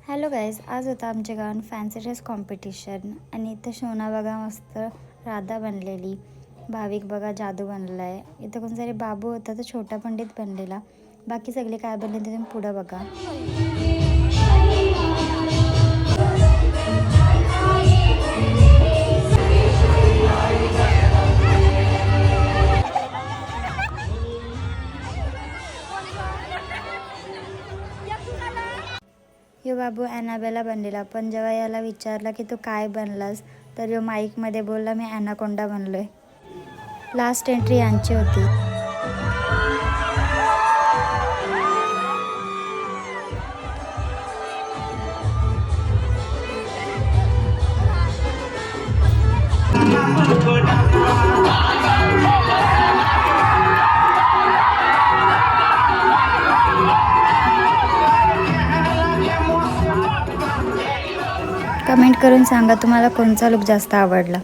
Hello guys, आज होता आमच्या गावात फॅन्सी ड्रेस कॉम्पिटिशन आणि इथं शोना बघा मस्त राधा बनलेली, भाविक बघा जादू बनला आहे. इथं कोण सारे बाबू होता तर छोटा पंडित बनलेला. बाकी सगळे काय बनले ते तुम्ही पुढं बघा. यो बाबू ॲनाबेला बनलेला, पण जेव्हा याला विचारला की तू काय बनलास तर यो माईकमध्ये बोलला मी ॲनाकोंडा बनलोय. लास्ट एंट्री यांची होती. कमेंट करून सांगा तुम्हाला कोणचा लुक जास्त आवडला.